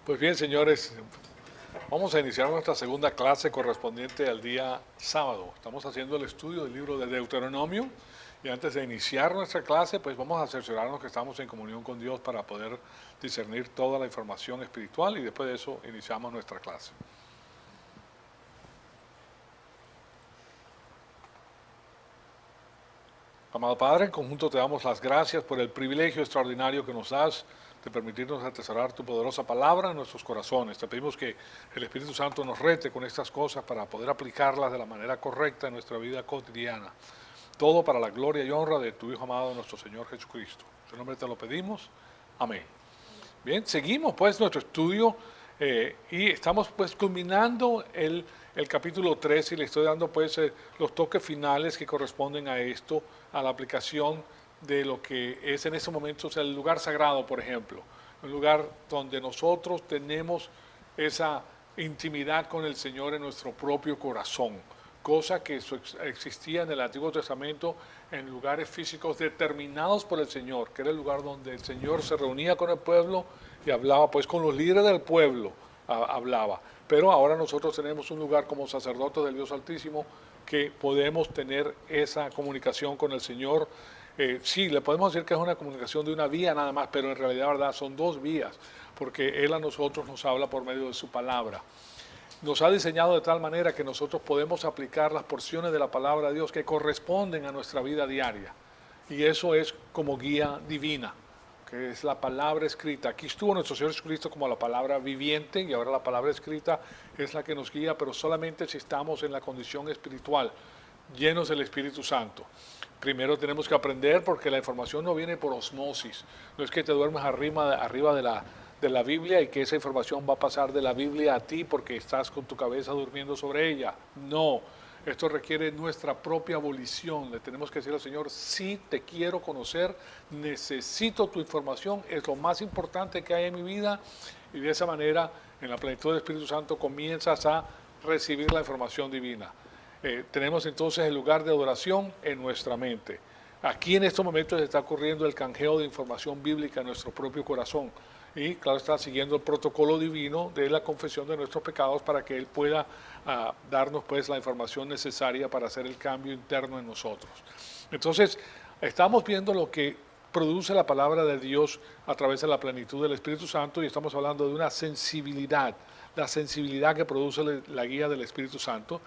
Pues bien, señores, vamos a iniciar nuestra segunda clase correspondiente al día sábado. Estamos haciendo el estudio del libro de Deuteronomio y antes de iniciar nuestra clase, pues vamos a cerciorarnos que estamos en comunión con Dios para poder discernir toda la información espiritual y después de eso iniciamos nuestra clase. Amado Padre, en conjunto te damos las gracias por el privilegio extraordinario que nos das de permitirnos atesorar tu poderosa palabra en nuestros corazones. Te pedimos que el Espíritu Santo nos rete con estas cosas para poder aplicarlas de la manera correcta en nuestra vida cotidiana. Todo para la gloria y honra de tu Hijo amado, nuestro Señor Jesucristo. En su nombre te lo pedimos. Amén. Bien, seguimos pues nuestro estudio y estamos pues culminando el capítulo 3 y le estoy dando pues los toques finales que corresponden a esto, a la aplicación de lo que es en estos momentos el lugar sagrado, por ejemplo, un lugar donde nosotros tenemos esa intimidad con el Señor en nuestro propio corazón, cosa que existía en el Antiguo Testamento en lugares físicos determinados por el Señor, que era el lugar donde el Señor se reunía con el pueblo y hablaba, pues con los líderes del pueblo hablaba. Pero ahora nosotros tenemos un lugar como sacerdotes del Dios Altísimo que podemos tener esa comunicación con el Señor. Sí, le podemos decir que es una comunicación de una vía nada más, pero en realidad, verdad, son dos vías, porque Él a nosotros nos habla por medio de su palabra. Nos ha diseñado de tal manera que nosotros podemos aplicar las porciones de la palabra de Dios que corresponden a nuestra vida diaria. Y eso es como guía divina, que es la palabra escrita. Aquí estuvo nuestro Señor Jesucristo como la palabra viviente y ahora la palabra escrita es la que nos guía, pero solamente si estamos en la condición espiritual, llenos del Espíritu Santo. Primero tenemos que aprender porque la información no viene por osmosis. No es que te duermas arriba de la Biblia y que esa información va a pasar de la Biblia a ti porque estás con tu cabeza durmiendo sobre ella. No, esto requiere nuestra propia volición. Le tenemos que decir al Señor, sí te quiero conocer, necesito tu información, es lo más importante que hay en mi vida. Y de esa manera, en la plenitud del Espíritu Santo, comienzas a recibir la información divina. Tenemos entonces el lugar de adoración en nuestra mente. Aquí en estos momentos está ocurriendo el canjeo de información bíblica en nuestro propio corazón. Y claro, está siguiendo el protocolo divino de la confesión de nuestros pecados para que Él pueda darnos pues la información necesaria para hacer el cambio interno en nosotros. Entonces, estamos viendo lo que produce la palabra de Dios a través de la plenitud del Espíritu Santo y estamos hablando de una sensibilidad, la sensibilidad que produce la guía del Espíritu Santo.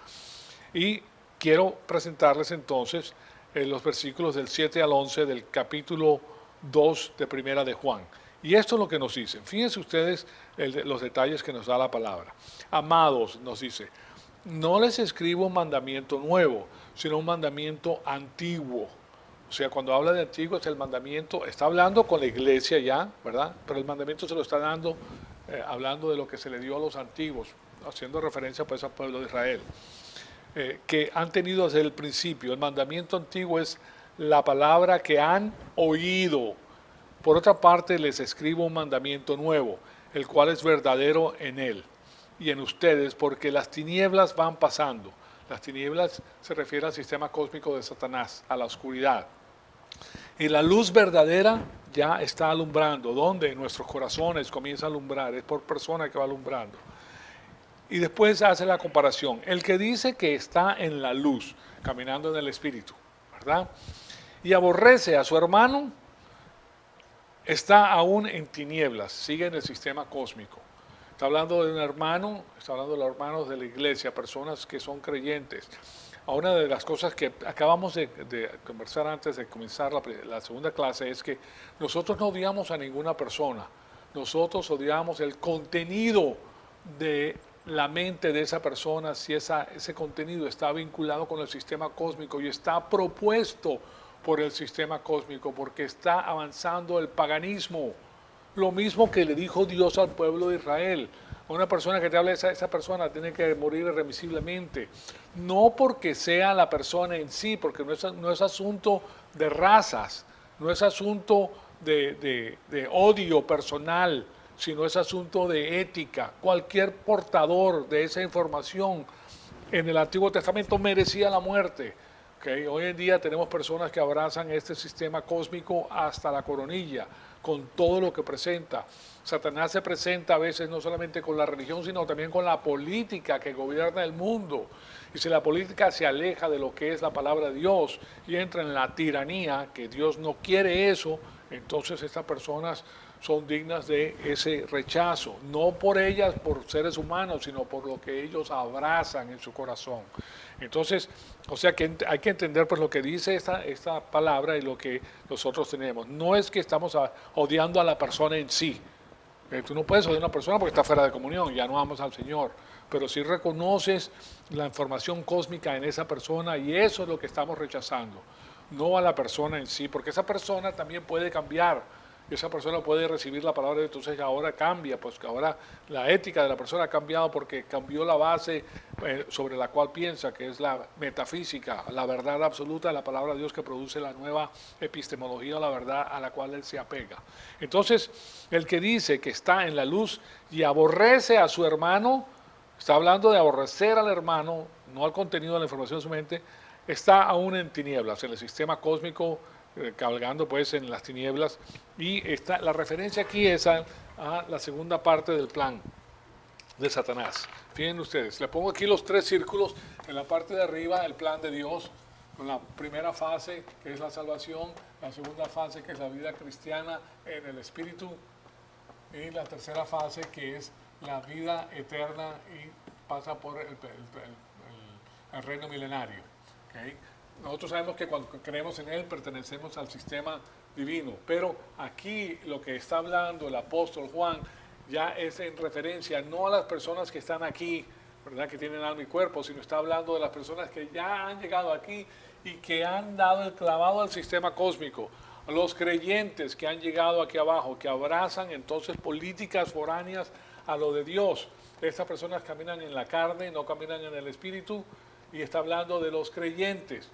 Y quiero presentarles entonces los versículos del 7 al 11 del capítulo 2 de Primera de Juan. Y esto es lo que nos dice. Fíjense ustedes los detalles que nos da la palabra. Amados, nos dice, no les escribo un mandamiento nuevo, sino un mandamiento antiguo. O sea, cuando habla de antiguo es el mandamiento, está hablando con la iglesia ya, ¿verdad? Pero el mandamiento se lo está dando, hablando de lo que se le dio a los antiguos, haciendo referencia pues al pueblo de Israel. Que han tenido desde el principio. El mandamiento antiguo es la palabra que han oído. Por otra parte, les escribo un mandamiento nuevo, el cual es verdadero en él y en ustedes, porque las tinieblas van pasando. Las tinieblas se refiere al sistema cósmico de Satanás, a la oscuridad. Y la luz verdadera ya está alumbrando. ¿Dónde? En nuestros corazones comienza a alumbrar. Es por persona que va alumbrando. Y después hace la comparación. El que dice que está en la luz, caminando en el Espíritu, ¿verdad? Y aborrece a su hermano, está aún en tinieblas, sigue en el sistema cósmico. Está hablando de un hermano, está hablando de los hermanos de la iglesia, personas que son creyentes. Una de las cosas que acabamos de conversar antes de comenzar la segunda clase es que nosotros no odiamos a ninguna persona, nosotros odiamos el contenido de la mente de esa persona, si ese contenido está vinculado con el sistema cósmico y está propuesto por el sistema cósmico, porque está avanzando el paganismo. Lo mismo que le dijo Dios al pueblo de Israel. Una persona que te habla, esa persona tiene que morir irremisiblemente. No porque sea la persona en sí, porque no es asunto de razas, no es asunto de odio personal, sino es asunto de ética. Cualquier portador de esa información en el Antiguo Testamento merecía la muerte. Okay. Hoy en día tenemos personas que abrazan este sistema cósmico hasta la coronilla, con todo lo que presenta. Satanás se presenta a veces no solamente con la religión, sino también con la política que gobierna el mundo. Y si la política se aleja de lo que es la palabra de Dios y entra en la tiranía, que Dios no quiere eso, entonces estas personas son dignas de ese rechazo, no por ellas, por seres humanos, sino por lo que ellos abrazan en su corazón. Entonces, o sea que hay que entender pues lo que dice esta palabra y lo que nosotros tenemos. No es que estamos odiando a la persona en sí. Tú no puedes odiar a una persona porque está fuera de comunión, ya no amas al Señor, pero sí reconoces la información cósmica en esa persona y eso es lo que estamos rechazando, no a la persona en sí, porque esa persona también puede cambiar. Esa persona puede recibir la palabra de Dios, entonces ahora cambia, pues que ahora la ética de la persona ha cambiado porque cambió la base sobre la cual piensa, que es la metafísica, la verdad absoluta de la palabra de Dios que produce la nueva epistemología, la verdad a la cual él se apega. Entonces, el que dice que está en la luz y aborrece a su hermano, está hablando de aborrecer al hermano, no al contenido de la información de su mente, está aún en tinieblas, en el sistema cósmico, cabalgando pues en las tinieblas, y la referencia aquí es a la segunda parte del plan de Satanás. Fíjense ustedes, le pongo aquí los 3 círculos, en la parte de arriba el plan de Dios, con la primera fase que es la salvación, la segunda fase que es la vida cristiana en el Espíritu, y la tercera fase que es la vida eterna y pasa por el reino milenario. ¿Okay? Nosotros sabemos que cuando creemos en Él pertenecemos al sistema divino, pero aquí lo que está hablando el apóstol Juan ya es en referencia no a las personas que están aquí, ¿verdad? Que tienen alma y cuerpo, sino está hablando de las personas que ya han llegado aquí y que han dado el clavado al sistema cósmico, a los creyentes que han llegado aquí abajo, que abrazan entonces políticas foráneas a lo de Dios. Estas personas caminan en la carne, no caminan en el espíritu, y está hablando de los creyentes.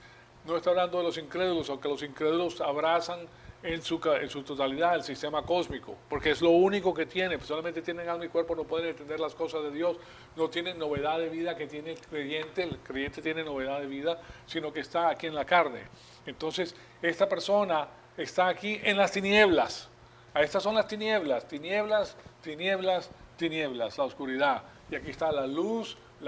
No está hablando de los incrédulos, aunque los incrédulos abrazan en su totalidad el sistema cósmico, porque es lo único que tienen, pues solamente tienen alma y cuerpo, no pueden entender las cosas de Dios, no tienen novedad de vida que tiene el creyente tiene novedad de vida, sino que está aquí en la carne. Entonces, esta persona está aquí en las tinieblas. Estas son las tinieblas, tinieblas, tinieblas, tinieblas, la oscuridad. Y aquí está la luz y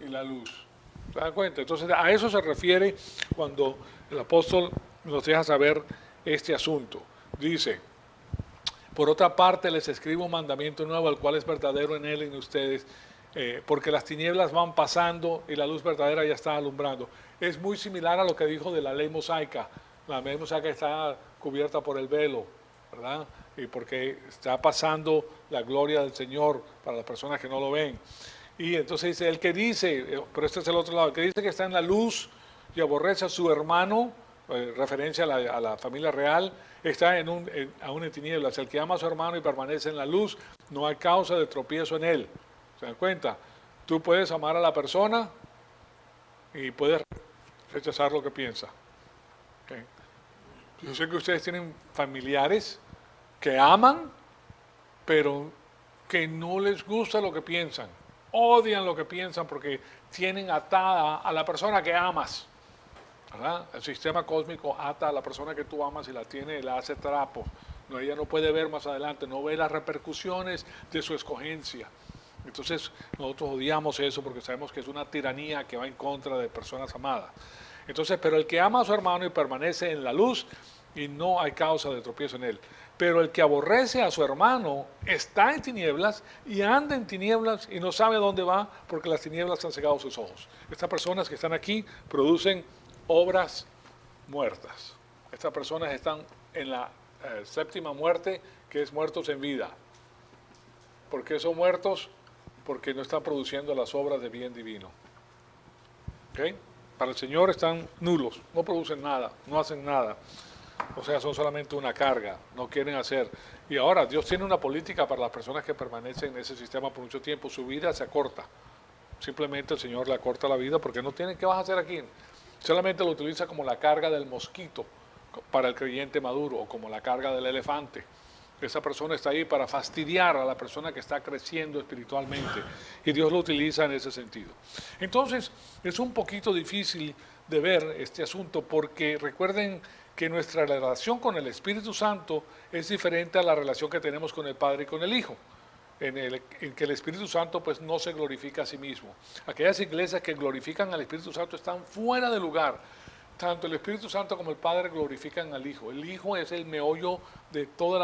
la luz. ¿Se dan cuenta? Entonces a eso se refiere cuando el apóstol nos deja saber este asunto. Dice, por otra parte les escribo un mandamiento nuevo, el cual es verdadero en él y en ustedes, porque las tinieblas van pasando y la luz verdadera ya está alumbrando. Es muy similar a lo que dijo de la ley mosaica. La ley mosaica está cubierta por el velo, ¿verdad? Y porque está pasando la gloria del Señor para las personas que no lo ven. Y entonces dice, el que dice, pero este es el otro lado, el que dice que está en la luz y aborrece a su hermano, referencia a la familia real, está aún en tinieblas. El que ama a su hermano y permanece en la luz, no hay causa de tropiezo en él. ¿Se dan cuenta? Tú puedes amar a la persona y puedes rechazar lo que piensa. ¿Okay? Yo sé que ustedes tienen familiares que aman, pero que no les gusta lo que piensan. Odian lo que piensan porque tienen atada a la persona que amas, ¿verdad? El sistema cósmico ata a la persona que tú amas y la hace trapo. No, ella no puede ver más adelante, no ve las repercusiones de su escogencia. Entonces nosotros odiamos eso porque sabemos que es una tiranía que va en contra de personas amadas. Entonces, pero el que ama a su hermano y permanece en la luz, y no hay causa de tropiezo en él. Pero el que aborrece a su hermano está en tinieblas y anda en tinieblas y no sabe dónde va porque las tinieblas han cegado sus ojos. Estas personas que están aquí producen obras muertas. Estas personas están en la séptima muerte, que es muertos en vida. ¿Por qué son muertos? Porque no están produciendo las obras de bien divino. ¿Okay? Para el Señor están nulos, no producen nada, no hacen nada. O sea, son solamente una carga, no quieren hacer. Y ahora, Dios tiene una política para las personas que permanecen en ese sistema por mucho tiempo. Su vida se acorta. Simplemente el Señor le acorta la vida porque no tienen, ¿qué vas a hacer aquí? Solamente lo utiliza como la carga del mosquito para el creyente maduro o como la carga del elefante. Esa persona está ahí para fastidiar a la persona que está creciendo espiritualmente y Dios lo utiliza en ese sentido. Entonces, es un poquito difícil de ver este asunto porque recuerden que nuestra relación con el Espíritu Santo es diferente a la relación que tenemos con el Padre y con el Hijo, en que el Espíritu Santo pues no se glorifica a sí mismo. Aquellas iglesias que glorifican al Espíritu Santo están fuera de lugar. Tanto el Espíritu Santo como el Padre glorifican al Hijo. El Hijo es el meollo de todo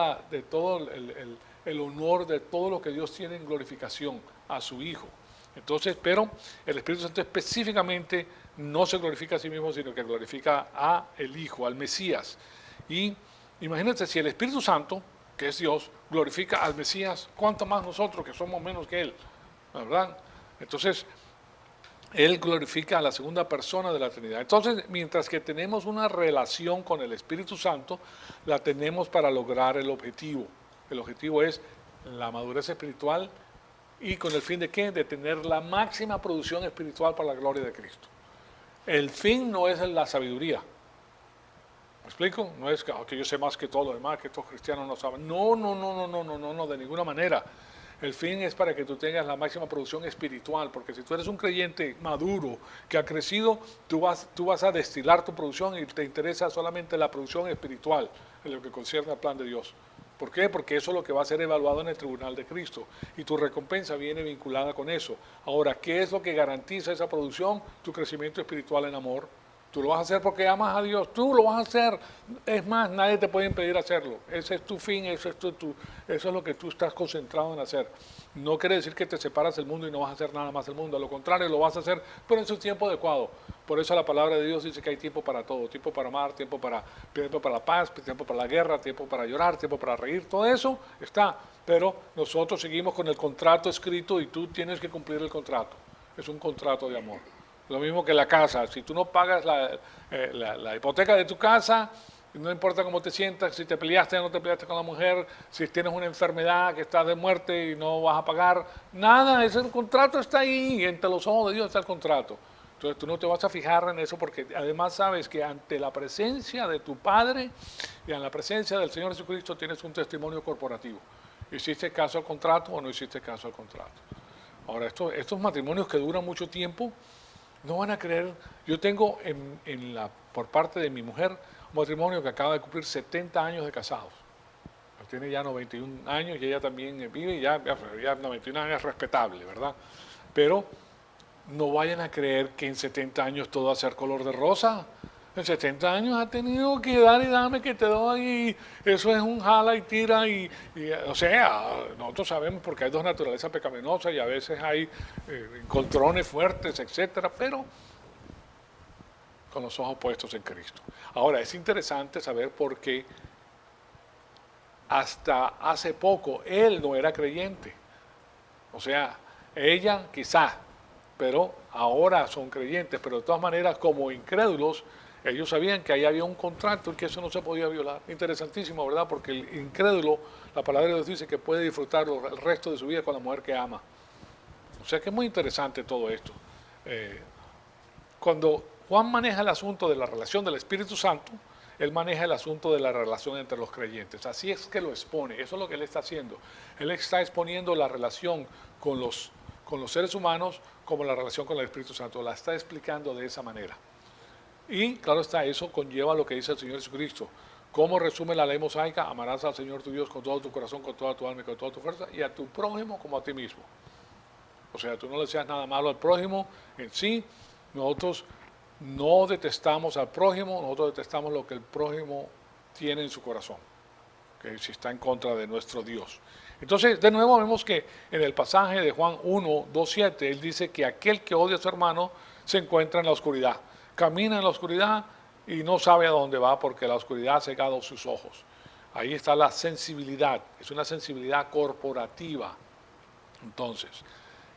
el honor, de todo lo que Dios tiene en glorificación a su Hijo. Entonces, pero el Espíritu Santo específicamente no se glorifica a sí mismo, sino que glorifica a el Hijo, al Mesías. Y imagínense, si el Espíritu Santo, que es Dios, glorifica al Mesías, ¿cuánto más nosotros que somos menos que Él? ¿Verdad? Entonces, Él glorifica a la segunda persona de la Trinidad. Entonces, mientras que tenemos una relación con el Espíritu Santo, la tenemos para lograr el objetivo. El objetivo es la madurez espiritual y con el fin de ¿qué? De tener la máxima producción espiritual para la gloria de Cristo. El fin no es la sabiduría. ¿Me explico? No es que yo sé más que todo lo demás, que estos cristianos no saben. No, de ninguna manera. El fin es para que tú tengas la máxima producción espiritual, porque si tú eres un creyente maduro, que ha crecido, tú vas a destilar tu producción y te interesa solamente la producción espiritual, en lo que concierne al plan de Dios. ¿Por qué? Porque eso es lo que va a ser evaluado en el tribunal de Cristo y tu recompensa viene vinculada con eso. Ahora, ¿qué es lo que garantiza esa producción? Tu crecimiento espiritual en amor. Tú lo vas a hacer porque amas a Dios, tú lo vas a hacer. Es más, nadie te puede impedir hacerlo. Ese es tu fin, eso es lo que tú estás concentrado en hacer. No quiere decir que te separas del mundo y no vas a hacer nada más del mundo. A lo contrario, lo vas a hacer, pero en su tiempo adecuado. Por eso la palabra de Dios dice que hay tiempo para todo. Tiempo para amar, tiempo para la paz, tiempo para la guerra, tiempo para llorar, tiempo para reír. Todo eso está. Pero nosotros seguimos con el contrato escrito y tú tienes que cumplir el contrato. Es un contrato de amor. Lo mismo que la casa, si tú no pagas la hipoteca de tu casa, no importa cómo te sientas, si te peleaste o no te peleaste con la mujer, si tienes una enfermedad que estás de muerte y no vas a pagar, nada, ese contrato está ahí, entre los ojos de Dios está el contrato. Entonces tú no te vas a fijar en eso porque además sabes que ante la presencia de tu Padre y en la presencia del Señor Jesucristo tienes un testimonio corporativo. ¿Hiciste caso al contrato o no hiciste caso al contrato? Ahora, estos matrimonios que duran mucho tiempo, no van a creer. Yo tengo por parte de mi mujer un matrimonio que acaba de cumplir 70 años de casados. Tiene ya 91 años y ella también vive y ya 91 años es respetable, ¿verdad? Pero no vayan a creer que en 70 años todo va a ser color de rosa. En 70 años ha tenido que dar y dame que te doy, y eso es un jala y tira, o sea, nosotros sabemos porque hay dos naturalezas pecaminosas y a veces hay encontrones fuertes, etcétera, pero con los ojos puestos en Cristo. Ahora, es interesante saber por qué hasta hace poco él no era creyente. O sea, ella quizá, pero ahora son creyentes, pero de todas maneras como incrédulos, ellos sabían que ahí había un contrato y que eso no se podía violar. Interesantísimo, ¿verdad? Porque el incrédulo, la palabra de Dios dice que puede disfrutar el resto de su vida con la mujer que ama. O sea que es muy interesante todo esto. Cuando Juan maneja el asunto de la relación del Espíritu Santo, él maneja el asunto de la relación entre los creyentes. Así es que lo expone, eso es lo que él está haciendo. Él está exponiendo la relación con los seres humanos como la relación con el Espíritu Santo. La está explicando de esa manera. Y claro está, eso conlleva lo que dice el Señor Jesucristo. ¿Cómo resume la ley mosaica? Amarás al Señor tu Dios con todo tu corazón, con toda tu alma y con toda tu fuerza, y a tu prójimo como a ti mismo. O sea, tú no le deseas nada malo al prójimo en sí. Nosotros no detestamos al prójimo, nosotros detestamos lo que el prójimo tiene en su corazón, que si está en contra de nuestro Dios. Entonces, de nuevo vemos que en el pasaje de Juan 1, 2, 7, él dice que aquel que odia a su hermano se encuentra en la oscuridad. Camina en la oscuridad y no sabe a dónde va porque la oscuridad ha cegado sus ojos. Ahí está la sensibilidad, es una sensibilidad corporativa. Entonces,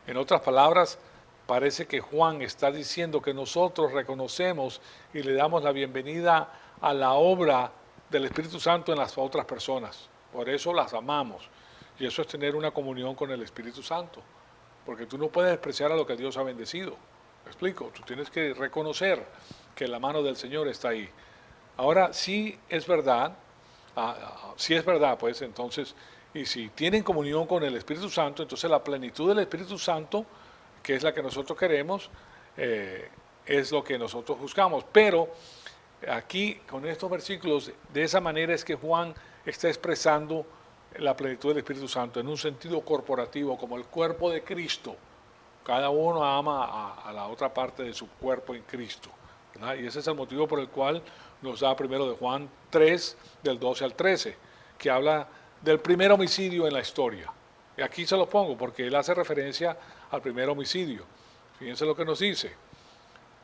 en otras palabras, parece que Juan está diciendo que nosotros reconocemos y le damos la bienvenida a la obra del Espíritu Santo en las otras personas. Por eso las amamos. Y eso es tener una comunión con el Espíritu Santo. Porque tú no puedes despreciar a lo que Dios ha bendecido. ¿Me explico? Tú tienes que reconocer que la mano del Señor está ahí. Ahora, sí es verdad, pues entonces, y si tienen comunión con el Espíritu Santo, entonces la plenitud del Espíritu Santo, que es la que nosotros queremos, es lo que nosotros buscamos. Pero Aquí, con estos versículos, de esa manera es que Juan está expresando la plenitud del Espíritu Santo en un sentido corporativo, como el cuerpo de Cristo. Cada uno ama a la otra parte de su cuerpo en Cristo, ¿verdad? Y ese es el motivo por el cual nos da primero de Juan 3, del 12 al 13, que habla del primer homicidio en la historia. Y aquí se lo pongo porque él hace referencia al primer homicidio. Fíjense lo que nos dice.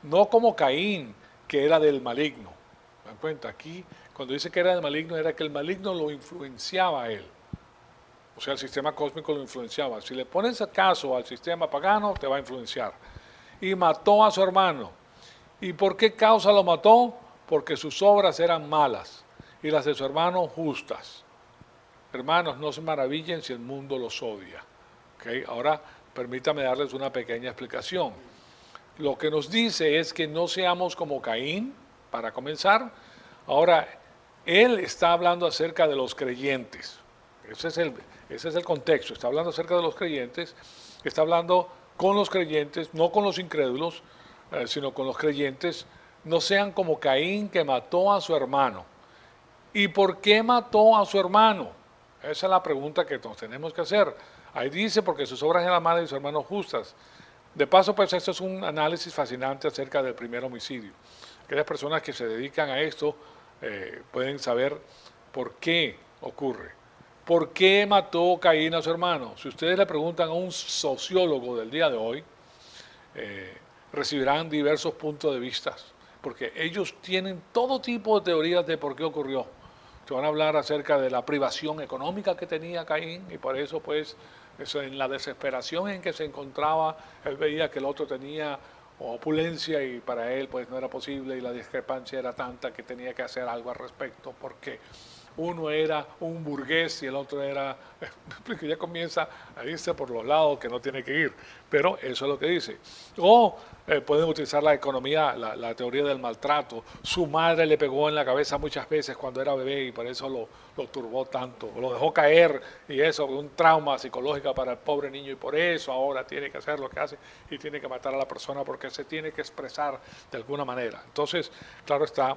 No como Caín, que era del maligno. ¿Se dan cuenta? Aquí, cuando dice que era del maligno, era que el maligno lo influenciaba a él. O sea, el sistema cósmico lo influenciaba. Si le pones caso al sistema pagano, te va a influenciar. Y mató a su hermano. ¿Y por qué causa lo mató? Porque sus obras eran malas y las de su hermano justas. Hermanos, no se maravillen si el mundo los odia. ¿Okay? Ahora, permítame darles una pequeña explicación. Lo que nos dice es que no seamos como Caín, para comenzar. Ahora, él está hablando acerca de los creyentes. Ese es el contexto. Está hablando acerca de los creyentes. Está hablando con los creyentes, no con los incrédulos, sino con los creyentes. No sean como Caín, que mató a su hermano. ¿Y por qué mató a su hermano? Esa es la pregunta que nos tenemos que hacer. Ahí dice, porque sus obras eran malas y sus hermanos justas. De paso, pues esto es un análisis fascinante acerca del primer homicidio. Aquellas personas que se dedican a esto pueden saber por qué ocurre. ¿Por qué mató Caín a su hermano? Si ustedes le preguntan a un sociólogo del día de hoy, recibirán diversos puntos de vista, porque ellos tienen todo tipo de teorías de por qué ocurrió. Te van a hablar acerca de la privación económica que tenía Caín, y por eso, pues, eso, en la desesperación en que se encontraba, él veía que el otro tenía opulencia y para él pues no era posible, y la discrepancia era tanta que tenía que hacer algo al respecto, porque uno era un burgués y el otro era, que ya comienza a irse por los lados que no tiene que ir, pero eso es lo que dice. O pueden utilizar la economía, la teoría del maltrato. Su madre le pegó en la cabeza muchas veces cuando era bebé y por eso lo turbó tanto, lo dejó caer, y eso un trauma psicológico para el pobre niño, y por eso ahora tiene que hacer lo que hace y tiene que matar a la persona porque se tiene que expresar de alguna manera. Entonces, claro está,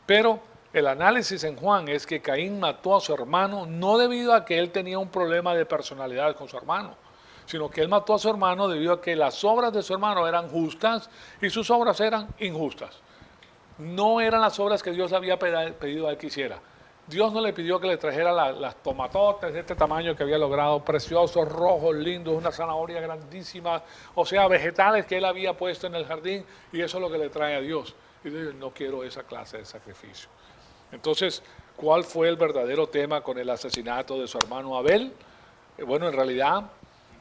pero el análisis en Juan es que Caín mató a su hermano no debido a que él tenía un problema de personalidad con su hermano, sino que él mató a su hermano debido a que las obras de su hermano eran justas y sus obras eran injustas. No eran las obras que Dios le había pedido a él que hiciera. Dios no le pidió que le trajera las tomatotes de este tamaño que había logrado, preciosos, rojos, lindos, una zanahoria grandísima, o sea, vegetales que él había puesto en el jardín, y eso es lo que le trae a Dios. Y Dios dice, no quiero esa clase de sacrificio. Entonces, ¿cuál fue el verdadero tema con el asesinato de su hermano Abel? Bueno, en realidad,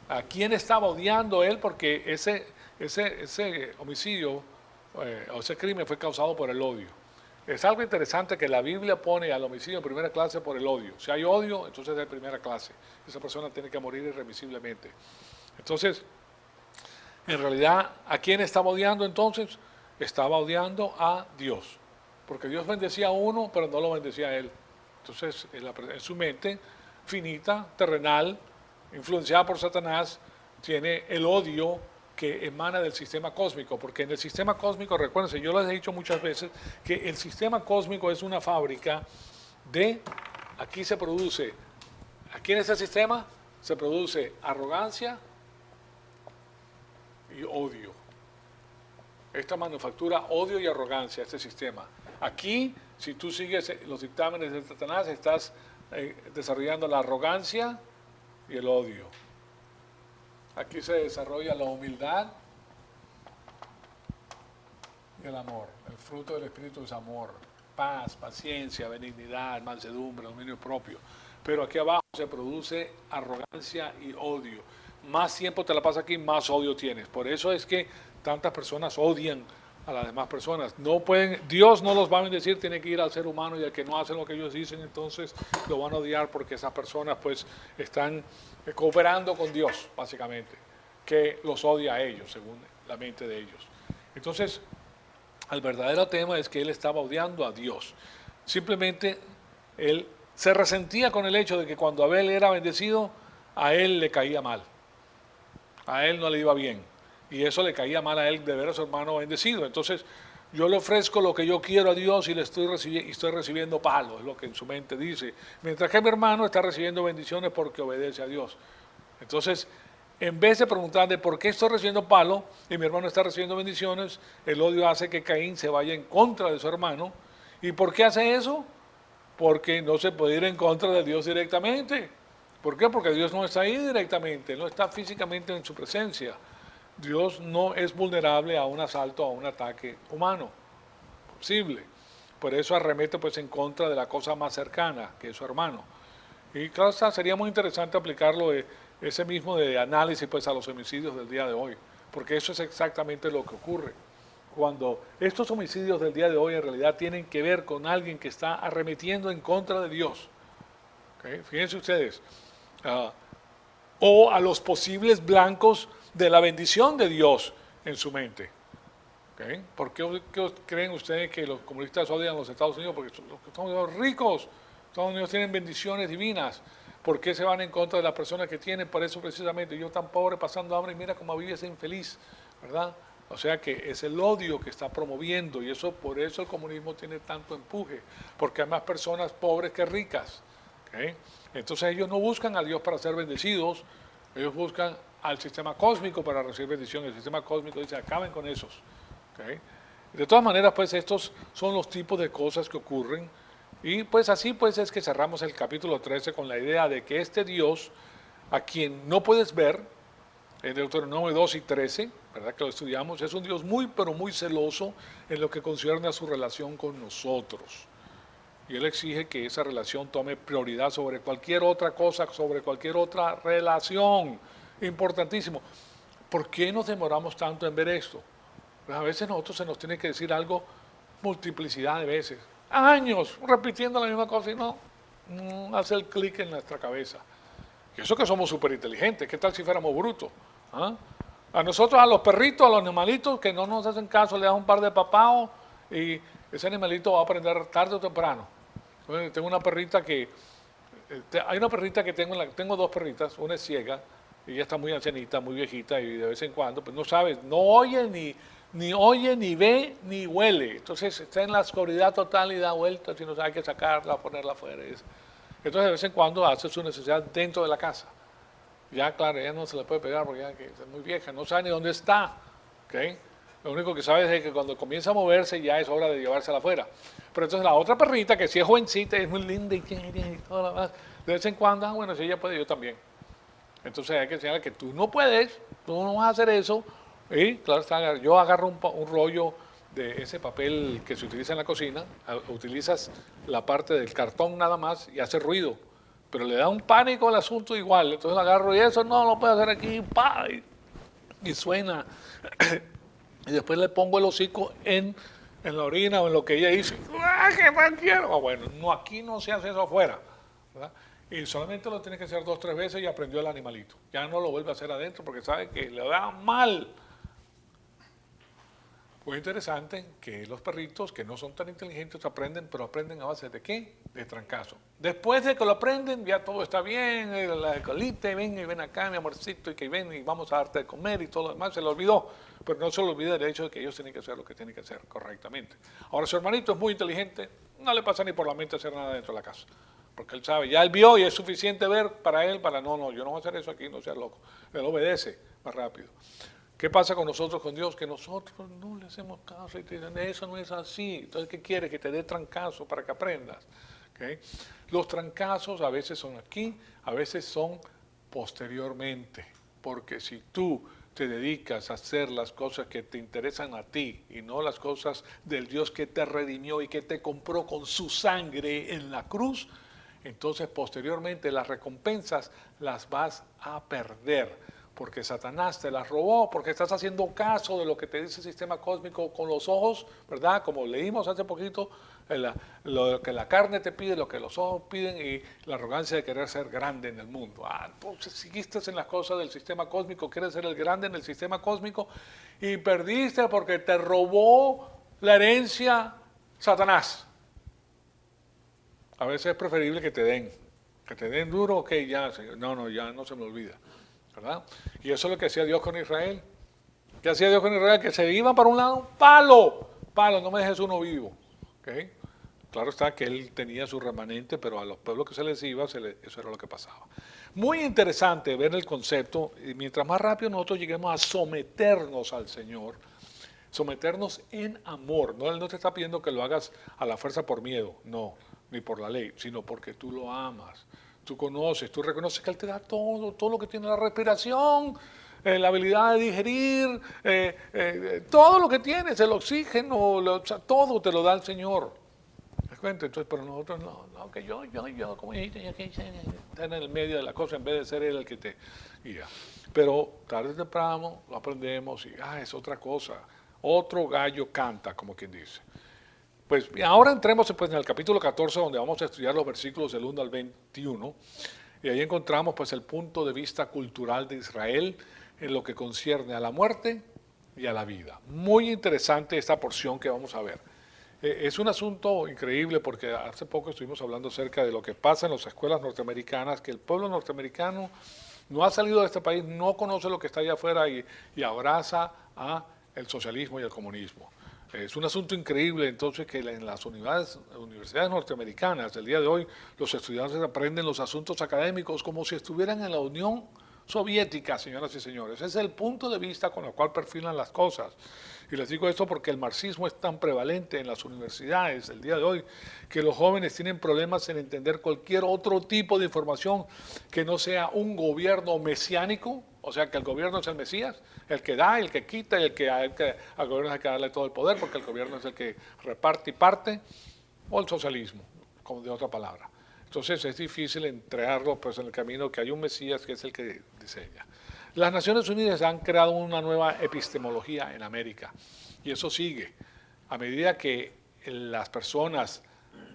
¿a quién estaba odiando él? Porque ese homicidio o ese crimen fue causado por el odio. Es algo interesante que la Biblia pone al homicidio en primera clase por el odio. Si hay odio, entonces es de primera clase. Esa persona tiene que morir irremisiblemente. Entonces, en realidad, ¿a quién estaba odiando entonces? Estaba odiando a Dios. Porque Dios bendecía a uno, pero no lo bendecía a él. Entonces, en su mente finita, terrenal, influenciada por Satanás, tiene el odio que emana del sistema cósmico, porque en el sistema cósmico, recuérdense, yo les he dicho muchas veces que el sistema cósmico es una fábrica aquí se produce, aquí en ese sistema se produce arrogancia y odio. Esta manufactura odio y arrogancia, este sistema. Aquí, si tú sigues los dictámenes de Satanás, estás desarrollando la arrogancia y el odio. Aquí se desarrolla la humildad y el amor. El fruto del Espíritu es amor, paz, paciencia, benignidad, mansedumbre, dominio propio. Pero aquí abajo se produce arrogancia y odio. Más tiempo te la pasas aquí, más odio tienes. Por eso es que tantas personas odian a las demás personas. No pueden, Dios no los va a bendecir, tiene que ir al ser humano, y al que no hace lo que ellos dicen, entonces lo van a odiar, porque esas personas pues están cooperando con Dios, básicamente, que los odia a ellos, según la mente de ellos. Entonces, el verdadero tema es que él estaba odiando a Dios. Simplemente él se resentía con el hecho de que cuando Abel era bendecido, a él le caía mal. A él no le iba bien. Y eso le caía mal a él de ver a su hermano bendecido. Entonces, Yo le ofrezco lo que yo quiero a Dios y estoy recibiendo palo, es lo que en su mente dice. Mientras que mi hermano está recibiendo bendiciones porque obedece a Dios. Entonces, en vez de preguntarle por qué estoy recibiendo palo y mi hermano está recibiendo bendiciones, el odio hace que Caín se vaya en contra de su hermano. ¿Y por qué hace eso? Porque no se puede ir en contra de Dios directamente. ¿Por qué? Porque Dios no está ahí directamente, no está físicamente en su presencia. Dios no es vulnerable a un asalto, a un ataque humano, posible. Por eso arremete pues en contra de la cosa más cercana, que es su hermano. Y claro, sería muy interesante aplicarlo ese mismo de análisis pues a los homicidios del día de hoy, porque eso es exactamente lo que ocurre. Cuando estos homicidios del día de hoy en realidad tienen que ver con alguien que está arremetiendo en contra de Dios. ¿Okay? Fíjense ustedes, o a los posibles blancos de la bendición de Dios en su mente. ¿Okay? ¿Por qué creen ustedes que los comunistas odian a los Estados Unidos? Porque los Estados Unidos son ricos, Estados Unidos tienen bendiciones divinas. ¿Por qué se van en contra de las personas que tienen? Por eso precisamente, yo tan pobre pasando hambre y mira cómo vive ese infeliz, ¿verdad? O sea que es el odio que está promoviendo y eso por eso el comunismo tiene tanto empuje, porque hay más personas pobres que ricas. ¿Okay? Entonces ellos no buscan a Dios para ser bendecidos, ellos buscan al sistema cósmico para recibir bendición. El sistema cósmico dice, acaben con esos. ¿Okay? De todas maneras, pues estos son los tipos de cosas que ocurren. Y pues así pues es que cerramos el capítulo 13 con la idea de que este Dios, a quien no puedes ver, en Deuteronomio 2 y 13, ¿verdad que lo estudiamos? Es un Dios muy, pero muy celoso en lo que concierne a su relación con nosotros. Y Él exige que esa relación tome prioridad sobre cualquier otra cosa, sobre cualquier otra relación. Importantísimo. ¿Por qué nos demoramos tanto en ver esto? Pues a veces nosotros se nos tiene que decir algo multiplicidad de veces. Años repitiendo la misma cosa y no hace el clic en nuestra cabeza. Y eso que somos súper inteligentes. ¿Qué tal si fuéramos brutos? ¿Ah? A nosotros, a los perritos, a los animalitos que no nos hacen caso, le das un par de papaos y ese animalito va a aprender tarde o temprano. Entonces, tengo una perrita que, hay una perrita que tengo dos perritas, una es ciega, y ella está muy ancianita, muy viejita, y de vez en cuando, pues no sabe, no oye, ni oye, ni ve, ni huele. Entonces está en la oscuridad total y da vueltas y no sabe qué sacarla, ponerla afuera. Entonces de vez en cuando hace su necesidad dentro de la casa. Ya, claro, ella no se le puede pegar porque ya que es muy vieja, no sabe ni dónde está. ¿Okay? Lo único que sabe es que cuando comienza a moverse ya es hora de llevársela afuera. Pero entonces la otra perrita, que sí es jovencita, es muy linda y todo lo demás, de vez en cuando, bueno, si ella puede, yo también. Entonces hay que enseñarle que tú no puedes, tú no vas a hacer eso. Y claro, yo agarro un rollo de ese papel que se utiliza en la cocina, utilizas la parte del cartón nada más y hace ruido. Pero le da un pánico al asunto igual. Entonces agarro y eso no lo puedo hacer aquí, ¡pah! Y suena. Y después le pongo el hocico en la orina o en lo que ella hizo. ¡Ah, qué mal quiero! Bueno, no, aquí no se hace eso afuera, ¿verdad? Y solamente lo tiene que hacer 2 o 3 veces y aprendió el animalito. Ya no lo vuelve a hacer adentro porque sabe que le da mal. Pues interesante que los perritos que no son tan inteligentes aprenden, pero aprenden a base de ¿qué? De trancazo. Después de que lo aprenden, ya todo está bien, la colita, y ven acá, mi amorcito, y que ven y vamos a darte de comer y todo lo demás, se le olvidó. Pero no se le olvida el hecho de que ellos tienen que hacer lo que tienen que hacer correctamente. Ahora, su hermanito es muy inteligente, no le pasa ni por la mente hacer nada dentro de la casa. Porque él sabe, ya él vio y es suficiente ver para él, no, yo no voy a hacer eso aquí, no seas loco. Él obedece más rápido. ¿Qué pasa con nosotros, con Dios? Que nosotros no le hacemos caso y te dicen, eso no es así. Entonces, ¿qué quieres? Que te dé trancazo para que aprendas. ¿Okay? Los trancazos a veces son aquí, a veces son posteriormente. Porque si tú te dedicas a hacer las cosas que te interesan a ti y no las cosas del Dios que te redimió y que te compró con su sangre en la cruz, entonces posteriormente las recompensas las vas a perder. Porque Satanás te las robó, porque estás haciendo caso de lo que te dice el sistema cósmico con los ojos, ¿verdad? Como leímos hace poquito, lo que la carne te pide, lo que los ojos piden y la arrogancia de querer ser grande en el mundo. Entonces seguiste en las cosas del sistema cósmico, quieres ser el grande en el sistema cósmico y perdiste porque te robó la herencia Satanás. A veces es preferible que te den duro, ok, ya, ya no se me olvida. ¿Verdad? Y eso es lo que hacía Dios con Israel. ¿Qué hacía Dios con Israel? Que se iban para un lado, palo, palo, no me dejes uno vivo. ¿Okay? Claro está que él tenía su remanente, pero a los pueblos que se les iba, eso era lo que pasaba. Muy interesante ver el concepto, y mientras más rápido nosotros lleguemos a someternos al Señor, someternos en amor. No, Él no te está pidiendo que lo hagas a la fuerza por miedo, no, ni por la ley, sino porque tú lo amas. Tú conoces, tú reconoces que Él te da todo, todo lo que tiene la respiración, la habilidad de digerir, todo lo que tienes, el oxígeno, o sea, todo te lo da el Señor. ¿Te cuenta? Entonces, pero nosotros no, que yo, como dijiste, yo que está en el medio de la cosa en vez de ser Él el que te guía. Pero tarde o temprano lo aprendemos y es otra cosa. Otro gallo canta, como quien dice. Pues ahora entremos pues, en el capítulo 14, donde vamos a estudiar los versículos del 1 al 21. Y ahí encontramos pues el punto de vista cultural de Israel en lo que concierne a la muerte y a la vida. Muy interesante esta porción que vamos a ver. Es un asunto increíble porque hace poco estuvimos hablando acerca de lo que pasa en las escuelas norteamericanas, que el pueblo norteamericano no ha salido de este país, no conoce lo que está allá afuera y abraza a el socialismo y el comunismo. Es un asunto increíble entonces que en las universidades norteamericanas del día de hoy los estudiantes aprenden los asuntos académicos como si estuvieran en la Unión Soviética, señoras y señores. Ese es el punto de vista con el cual perfilan las cosas. Y les digo esto porque el marxismo es tan prevalente en las universidades el día de hoy que los jóvenes tienen problemas en entender cualquier otro tipo de información que no sea un gobierno mesiánico, o sea que el gobierno es el Mesías, el que da, el que quita, y al gobierno hay que darle todo el poder porque el gobierno es el que reparte y parte, o el socialismo, como de otra palabra. Entonces es difícil entregarlo pues, en el camino que hay un Mesías que es el que diseña. Las Naciones Unidas han creado una nueva epistemología en América y eso sigue. A medida que las personas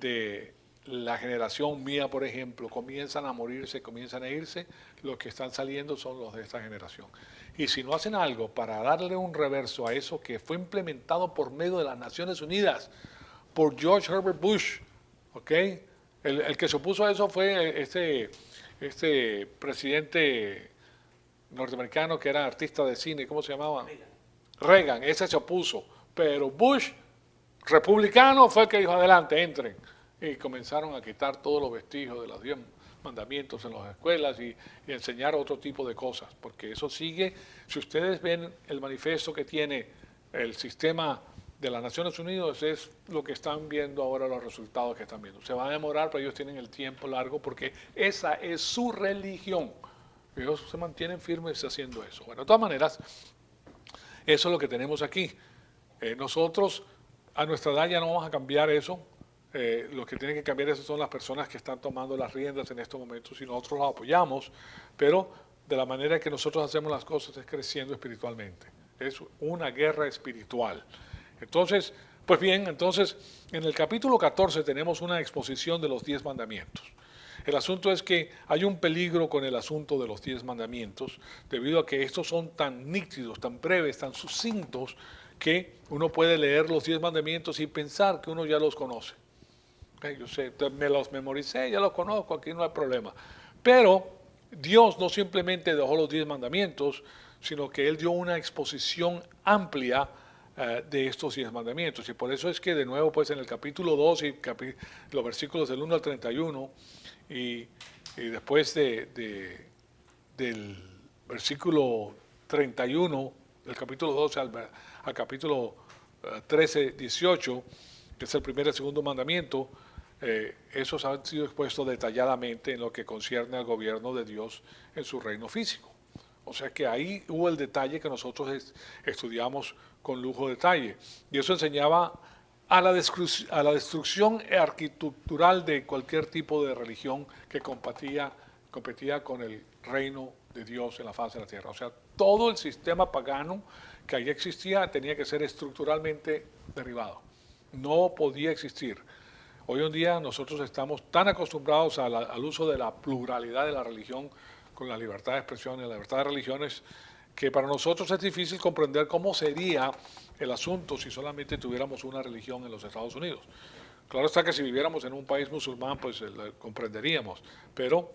de la generación mía, por ejemplo, comienzan a morirse, comienzan a irse, los que están saliendo son los de esta generación. Y si no hacen algo para darle un reverso a eso que fue implementado por medio de las Naciones Unidas, por George Herbert Bush, ¿ok? El que se opuso a eso fue este presidente norteamericano que era artista de cine, ¿cómo se llamaba? Reagan, ese se opuso. Pero Bush, republicano, fue el que dijo, adelante, entren. Y comenzaron a quitar todos los vestigios de los 10 mandamientos en las escuelas y enseñar otro tipo de cosas, porque eso sigue. Si ustedes ven el manifiesto que tiene el sistema de las Naciones Unidas, es lo que están viendo ahora, los resultados que están viendo. Se va a demorar, pero ellos tienen el tiempo largo porque esa es su religión. Ellos se mantienen firmes haciendo eso. Bueno, de todas maneras, eso es lo que tenemos aquí. Nosotros, a nuestra edad, ya no vamos a cambiar eso. Lo que tienen que cambiar eso son las personas que están tomando las riendas en estos momentos y nosotros los apoyamos, pero de la manera que nosotros hacemos las cosas es creciendo espiritualmente. Es una guerra espiritual. Entonces, pues bien, entonces en el capítulo 14 tenemos una exposición de los 10 mandamientos. El asunto es que hay un peligro con el asunto de los 10 mandamientos, debido a que estos son tan nítidos, tan breves, tan sucintos, que uno puede leer los 10 mandamientos y pensar que uno ya los conoce. Yo sé, me los memoricé, ya los conozco, aquí no hay problema. Pero Dios no simplemente dejó los 10 mandamientos, sino que Él dio una exposición amplia de estos 10 mandamientos. Y por eso es que de nuevo pues en el capítulo 2 y los versículos del 1 al 31 y después del versículo 31, del capítulo 12 al capítulo 13, 18, que es el primer y el segundo mandamiento, esos han sido expuestos detalladamente en lo que concierne al gobierno de Dios en su reino físico. O sea que ahí hubo el detalle que nosotros estudiamos con lujo de detalle. Y eso enseñaba a la destrucción arquitectural de cualquier tipo de religión que competía con el reino de Dios en la faz de la tierra. O sea, todo el sistema pagano que ahí existía tenía que ser estructuralmente derribado. No podía existir. Hoy en día nosotros estamos tan acostumbrados al uso de la pluralidad de la religión con la libertad de expresión y la libertad de religiones, que para nosotros es difícil comprender cómo sería el asunto si solamente tuviéramos una religión en los Estados Unidos. Claro está que si viviéramos en un país musulmán, pues lo comprenderíamos, pero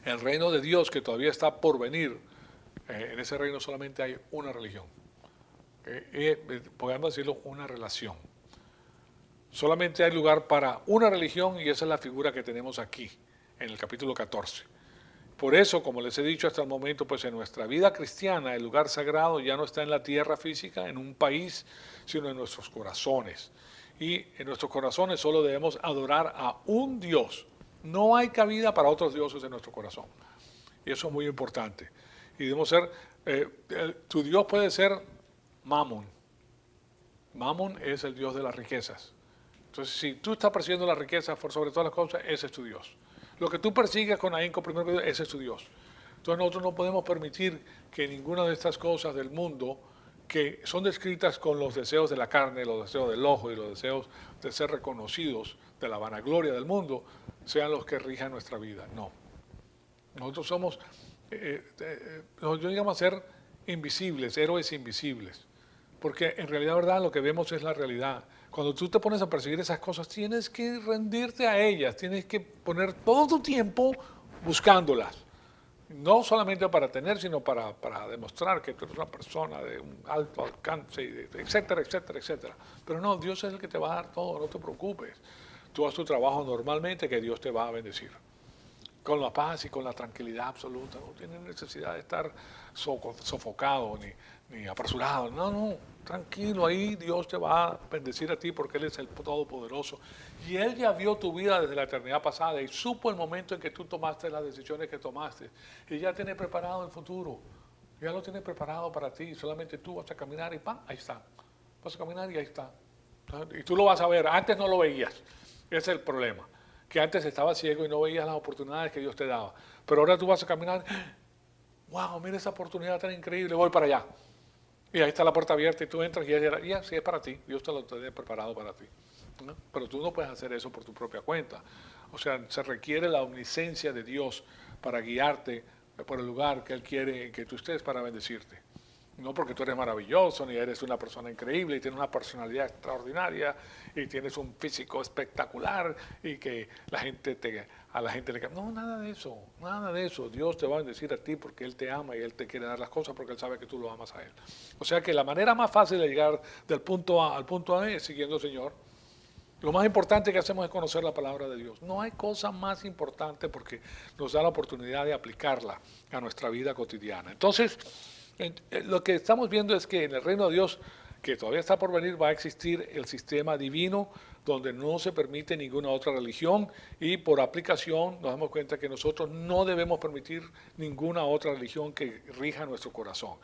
el reino de Dios que todavía está por venir, en ese reino solamente hay una religión. podemos decirlo, una relación. Solamente hay lugar para una religión y esa es la figura que tenemos aquí, en el capítulo 14. Por eso, como les he dicho hasta el momento, pues en nuestra vida cristiana el lugar sagrado ya no está en la tierra física, en un país, sino en nuestros corazones. Y en nuestros corazones solo debemos adorar a un Dios. No hay cabida para otros dioses en nuestro corazón. Y eso es muy importante. Y debemos ser, tu Dios puede ser Mamón. Mamón es el Dios de las riquezas. Entonces, si tú estás persiguiendo la riqueza por sobre todas las cosas, ese es tu Dios. Lo que tú persigues con ahínco primero, ese es tu Dios. Entonces nosotros no podemos permitir que ninguna de estas cosas del mundo que son descritas con los deseos de la carne, los deseos del ojo y los deseos de ser reconocidos, de la vanagloria del mundo, sean los que rijan nuestra vida. No. Nosotros somos, nosotros llegamos a ser invisibles, héroes invisibles. Porque en realidad, verdad, lo que vemos es la realidad. Cuando tú te pones a perseguir esas cosas, tienes que rendirte a ellas, tienes que poner todo tu tiempo buscándolas. No solamente para tener, sino para demostrar que tú eres una persona de un alto alcance, etcétera, etcétera, etcétera. Pero no, Dios es el que te va a dar todo, no te preocupes. Tú haz tu trabajo normalmente, que Dios te va a bendecir. Con la paz y con la tranquilidad absoluta. No tienes necesidad de estar sofocado ni apresurado. No, no, tranquilo, ahí Dios te va a bendecir a ti porque Él es el Todopoderoso. Y Él ya vio tu vida desde la eternidad pasada y supo el momento en que tú tomaste las decisiones que tomaste. Y ya tiene preparado el futuro. Ya lo tiene preparado para ti. Solamente tú vas a caminar y ¡pam! Ahí está. Vas a caminar y ahí está. Y tú lo vas a ver. Antes no lo veías. Ese es el problema. Que antes estabas ciego y no veías las oportunidades que Dios te daba. Pero ahora tú vas a caminar, wow, mira esa oportunidad tan increíble, voy para allá. Y ahí está la puerta abierta y tú entras y así es para ti, Dios te lo tiene preparado para ti. ¿No? Pero tú no puedes hacer eso por tu propia cuenta. O sea, se requiere la omnisciencia de Dios para guiarte por el lugar que Él quiere que tú estés para bendecirte. No porque tú eres maravilloso, ni eres una persona increíble, y tienes una personalidad extraordinaria, y tienes un físico espectacular, y que a la gente le cae. No, nada de eso, nada de eso. Dios te va a bendecir a ti porque Él te ama y Él te quiere dar las cosas porque Él sabe que tú lo amas a Él. O sea que la manera más fácil de llegar del punto A al punto A es siguiendo al Señor. Lo más importante que hacemos es conocer la palabra de Dios. No hay cosa más importante porque nos da la oportunidad de aplicarla a nuestra vida cotidiana. Entonces, lo que estamos viendo es que en el reino de Dios, que todavía está por venir, va a existir el sistema divino donde no se permite ninguna otra religión y por aplicación nos damos cuenta que nosotros no debemos permitir ninguna otra religión que rija nuestro corazón.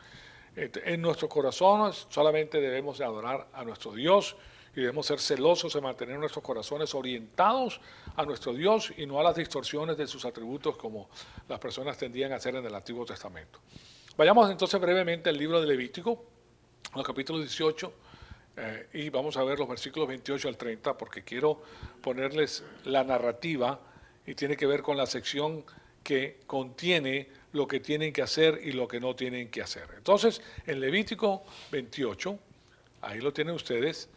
En nuestros corazones solamente debemos de adorar a nuestro Dios y debemos ser celosos de mantener nuestros corazones orientados a nuestro Dios y no a las distorsiones de sus atributos como las personas tendían a hacer en el Antiguo Testamento. Vayamos entonces brevemente al libro de Levítico, en el capítulo 18, y vamos a ver los versículos 28 al 30, porque quiero ponerles la narrativa y tiene que ver con la sección que contiene lo que tienen que hacer y lo que no tienen que hacer. Entonces, en Levítico 28, ahí lo tienen ustedes,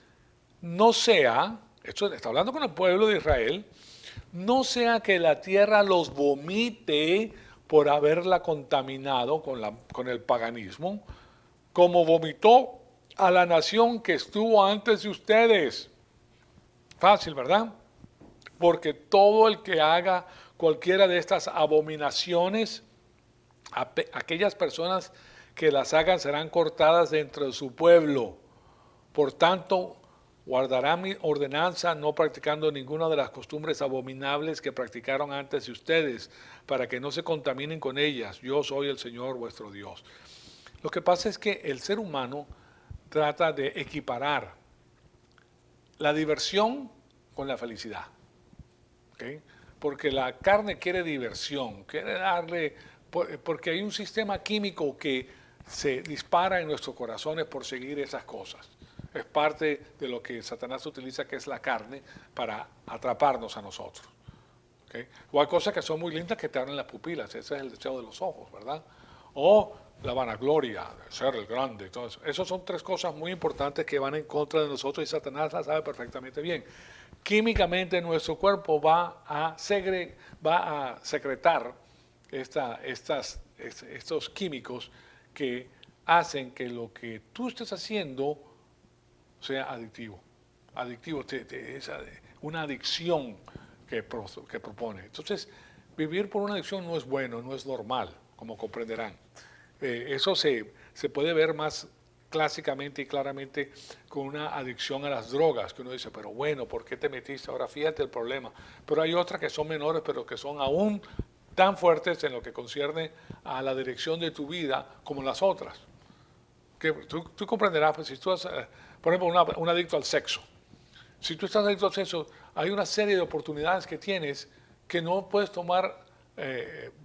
no sea, esto está hablando con el pueblo de Israel, no sea que la tierra los vomite por haberla contaminado con el paganismo, como vomitó a la nación que estuvo antes de ustedes. Fácil, ¿verdad? Porque todo el que haga cualquiera de estas abominaciones, aquellas personas que las hagan serán cortadas dentro de su pueblo. Por tanto, guardará mi ordenanza no practicando ninguna de las costumbres abominables que practicaron antes de ustedes, para que no se contaminen con ellas. Yo soy el Señor vuestro Dios. Lo que pasa es que el ser humano trata de equiparar la diversión con la felicidad. ¿Okay? Porque la carne quiere diversión, quiere darle, porque hay un sistema químico que se dispara en nuestros corazones por seguir esas cosas. Es parte de lo que Satanás utiliza, que es la carne, para atraparnos a nosotros. ¿Okay? O hay cosas que son muy lindas que te abren las pupilas, ese es el deseo de los ojos, ¿verdad? O la vanagloria, de ser el grande. Entonces, esas son tres cosas muy importantes que van en contra de nosotros y Satanás las sabe perfectamente bien. Químicamente nuestro cuerpo va a secretar estos químicos que hacen que lo que tú estés haciendo sea adictivo. Adictivo, es una adicción que propone. Entonces, vivir por una adicción no es bueno, no es normal, como comprenderán. Eso se puede ver más clásicamente y claramente con una adicción a las drogas, que uno dice, pero bueno, ¿por qué te metiste? Ahora fíjate el problema. Pero hay otras que son menores, pero que son aún tan fuertes en lo que concierne a la dirección de tu vida como las otras. Que tú comprenderás, pues si tú has, por ejemplo, un adicto al sexo. Si tú estás adicto al sexo, hay una serie de oportunidades que tienes que no puedes tomar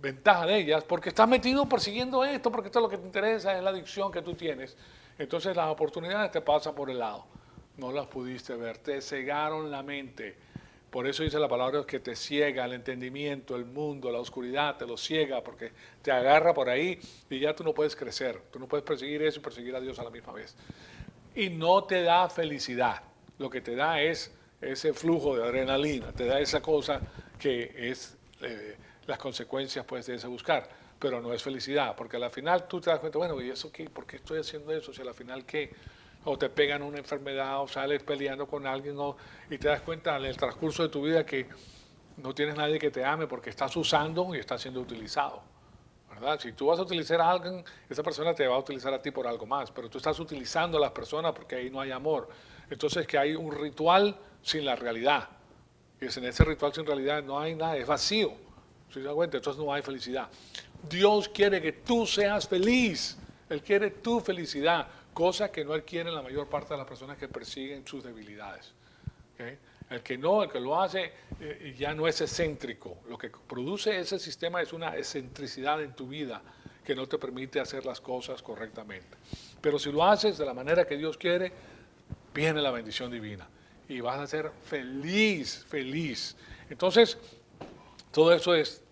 ventaja de ellas porque estás metido persiguiendo esto, porque esto es lo que te interesa, es la adicción que tú tienes. Entonces las oportunidades te pasan por el lado. No las pudiste ver, te cegaron la mente. Por eso dice la palabra que te ciega el entendimiento, el mundo, la oscuridad, te lo ciega porque te agarra por ahí y ya tú no puedes crecer. Tú no puedes perseguir eso y perseguir a Dios a la misma vez. Y no te da felicidad. Lo que te da es ese flujo de adrenalina, te da esa cosa que es las consecuencias pues, de ese buscar, pero no es felicidad, porque al final tú te das cuenta, bueno, ¿y eso qué? ¿Por qué estoy haciendo eso? Si al final qué, o te pegan una enfermedad, o sales peleando con alguien, y te das cuenta en el transcurso de tu vida que no tienes nadie que te ame porque estás usando y estás siendo utilizado. ¿Verdad? Si tú vas a utilizar a alguien, esa persona te va a utilizar a ti por algo más, pero tú estás utilizando a las personas porque ahí no hay amor. Entonces que hay un ritual sin la realidad. Y en ese ritual sin realidad no hay nada, es vacío. ¿Sí se dan cuenta? Entonces no hay felicidad. Dios quiere que tú seas feliz. Él quiere tu felicidad, cosa que no Él quiere en la mayor parte de las personas que persiguen sus debilidades. ¿Okay? El que lo hace ya no es excéntrico. Lo que produce ese sistema es una excentricidad en tu vida que no te permite hacer las cosas correctamente. Pero si lo haces de la manera que Dios quiere, viene la bendición divina y vas a ser feliz, feliz. Entonces, todo eso es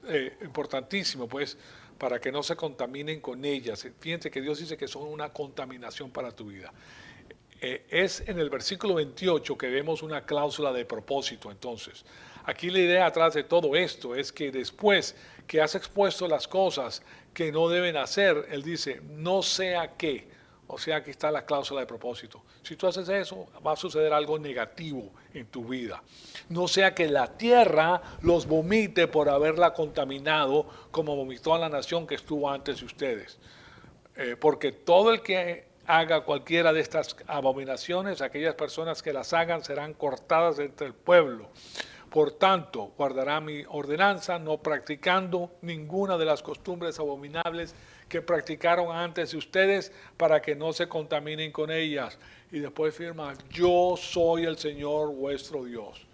importantísimo, pues, para que no se contaminen con ellas. Fíjense que Dios dice que son una contaminación para tu vida. Es en el versículo 28 que vemos una cláusula de propósito. Entonces, aquí la idea atrás de todo esto es que después que has expuesto las cosas que no deben hacer, Él dice, no sea que, o sea, aquí está la cláusula de propósito. Si tú haces eso, va a suceder algo negativo en tu vida. No sea que la tierra los vomite por haberla contaminado como vomitó a la nación que estuvo antes de ustedes. Porque todo el que haga cualquiera de estas abominaciones, aquellas personas que las hagan serán cortadas entre el pueblo. Por tanto, guardará mi ordenanza, no practicando ninguna de las costumbres abominables que practicaron antes de ustedes, para que no se contaminen con ellas. Y después firma, yo soy el Señor vuestro Dios.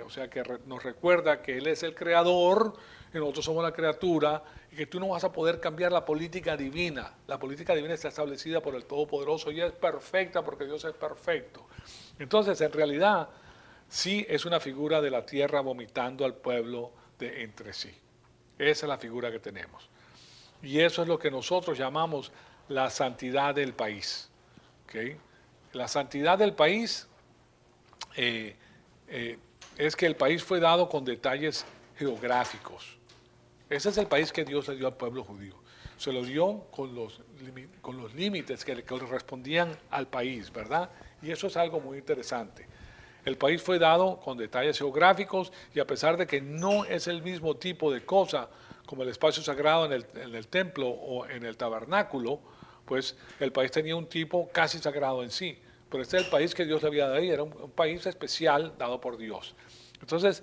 O sea que nos recuerda que Él es el creador y nosotros somos la criatura, y que tú no vas a poder cambiar la política divina. La política divina está establecida por el Todopoderoso y es perfecta porque Dios es perfecto. Entonces, en realidad, sí es una figura de la tierra vomitando al pueblo de entre sí. Esa es la figura que tenemos. Y eso es lo que nosotros llamamos la santidad del país. ¿Okay? La santidad del país es que el país fue dado con detalles geográficos. Ese es el país que Dios le dio al pueblo judío. Se lo dio con los límites que le correspondían al país, ¿verdad? Y eso es algo muy interesante. El país fue dado con detalles geográficos y a pesar de que no es el mismo tipo de cosa como el espacio sagrado en el templo o en el tabernáculo, pues el país tenía un tipo casi sagrado en sí. Pero este es el país que Dios le había dado ahí, era un país especial dado por Dios. Entonces,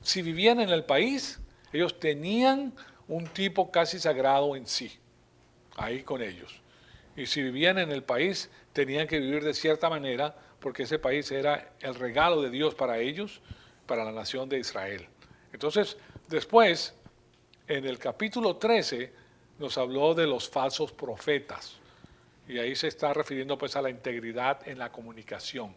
si vivían en el país, ellos tenían un tipo casi sagrado en sí, ahí con ellos. Y si vivían en el país, tenían que vivir de cierta manera, porque ese país era el regalo de Dios para ellos, para la nación de Israel. Entonces, después, en el capítulo 13, nos habló de los falsos profetas. Y ahí se está refiriendo pues a la integridad en la comunicación.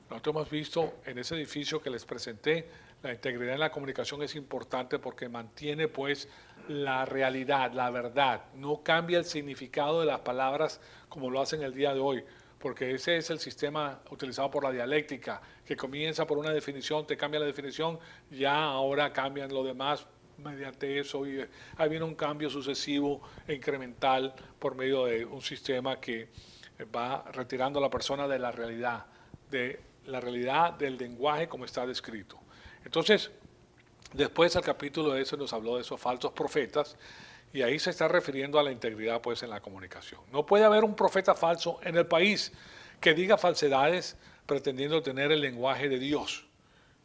Nosotros hemos visto en ese edificio que les presenté, la integridad en la comunicación es importante porque mantiene pues la realidad, la verdad. No cambia el significado de las palabras como lo hacen el día de hoy, porque ese es el sistema utilizado por la dialéctica, que comienza por una definición, te cambia la definición, ya ahora cambian lo demás mediante eso y ahí viene un cambio sucesivo e incremental por medio de un sistema que va retirando a la persona de la realidad del lenguaje como está descrito. Entonces, después el capítulo ese nos habló de esos falsos profetas y ahí se está refiriendo a la integridad pues en la comunicación. No puede haber un profeta falso en el país que diga falsedades pretendiendo tener el lenguaje de Dios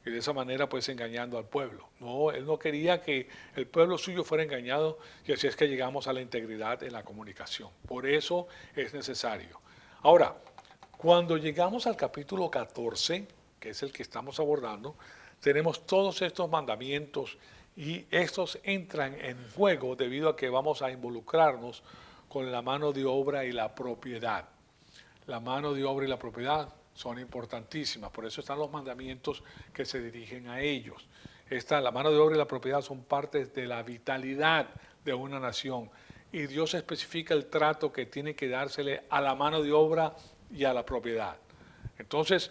y de esa manera pues engañando al pueblo. No, él no quería que el pueblo suyo fuera engañado y así es que llegamos a la integridad en la comunicación. Por eso es necesario. Ahora, cuando llegamos al capítulo 14, que es el que estamos abordando, tenemos todos estos mandamientos y estos entran en juego debido a que vamos a involucrarnos con la mano de obra y la propiedad. La mano de obra y la propiedad son importantísimas, por eso están los mandamientos que se dirigen a ellos. La mano de obra y la propiedad son partes de la vitalidad de una nación y Dios especifica el trato que tiene que dársele a la mano de obra y a la propiedad. Entonces,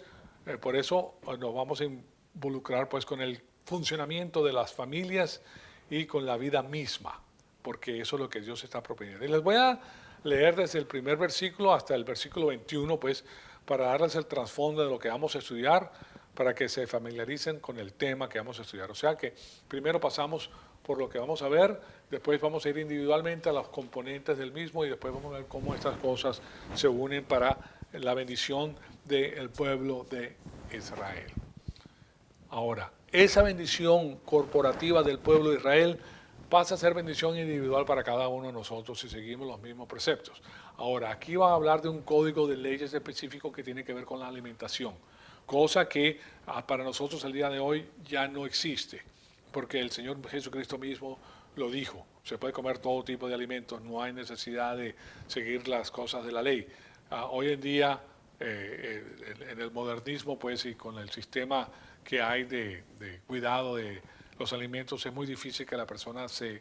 por eso nos vamos a involucrar pues con el funcionamiento de las familias y con la vida misma, porque eso es lo que Dios está proponiendo. Y les voy a leer desde el primer versículo hasta el versículo 21, pues, para darles el trasfondo de lo que vamos a estudiar, para que se familiaricen con el tema que vamos a estudiar. O sea que primero pasamos por lo que vamos a ver, después vamos a ir individualmente a los componentes del mismo y después vamos a ver cómo estas cosas se unen para la bendición del pueblo de Israel. Ahora, esa bendición corporativa del pueblo de Israel pasa a ser bendición individual para cada uno de nosotros si seguimos los mismos preceptos. Ahora, aquí va a hablar de un código de leyes específico que tiene que ver con la alimentación, cosa que para nosotros el día de hoy ya no existe, porque el Señor Jesucristo mismo lo dijo, se puede comer todo tipo de alimentos, no hay necesidad de seguir las cosas de la ley. Hoy en día, en el modernismo, pues, y con el sistema que hay de cuidado de los alimentos, es muy difícil que la persona se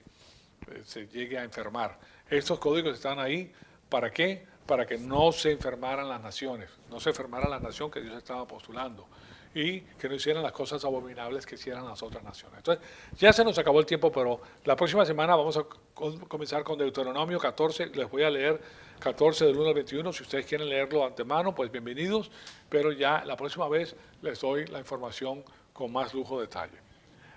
llegue a enfermar. Estos códigos están ahí, ¿para qué? Para que no se enfermaran las naciones, no se enfermara la nación que Dios estaba postulando y que no hicieran las cosas abominables que hicieran las otras naciones. Entonces, ya se nos acabó el tiempo, pero la próxima semana vamos a comenzar con Deuteronomio 14, les voy a leer 14 del 1 al 21, si ustedes quieren leerlo de antemano, pues bienvenidos, pero ya la próxima vez les doy la información con más lujo de detalle.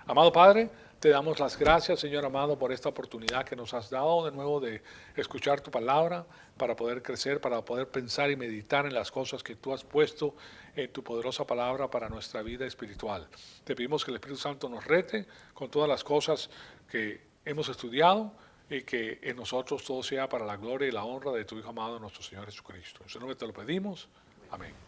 Amado Padre, te damos las gracias, Señor amado, por esta oportunidad que nos has dado de nuevo de escuchar tu palabra, para poder crecer, para poder pensar y meditar en las cosas que tú has puesto en tu poderosa palabra para nuestra vida espiritual. Te pedimos que el Espíritu Santo nos rete con todas las cosas que hemos estudiado y que en nosotros todo sea para la gloria y la honra de tu Hijo amado, nuestro Señor Jesucristo. En su nombre te lo pedimos. Amén.